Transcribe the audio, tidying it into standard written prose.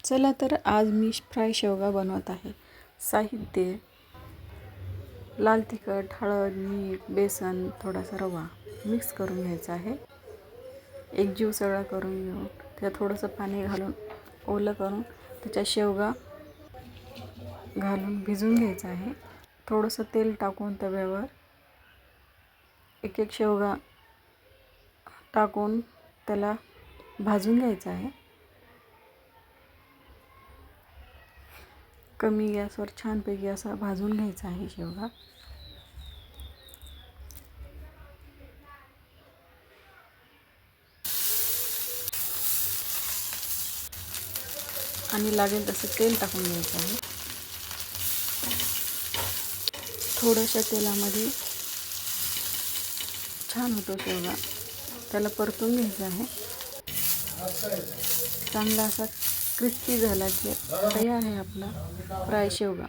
चला तर आज मी फ्राय शेवगा बनवत आहे. साहित्य: लाल तिखट, हळद, मीठ, बेसन, थोडासा रवा मिक्स करून घ्यायचा आहे. एकजीव सगळा करून घेऊन त्यात थोडंसं पाणी घालून ओलं करून त्याच्या शेवगा घालून भिजवून घ्यायचा आहे. थोडंसं तेल टाकून तव्यावर एक एक शेवगा टाकून त्याला भाजून घ्यायचा आहे. कमी गॅसवर छानपैकी असा भाजून घ्यायचा आहे शेवगा. आणि लागेल तसं तेल टाकून घ्यायचं आहे. थोड्याशा तेलामध्ये छान होतो शेवगा. त्याला परतून घ्यायचं आहे. चांगला असा क्रिस्पी झाला की तयार आहे आपला फ्राय शेवगा.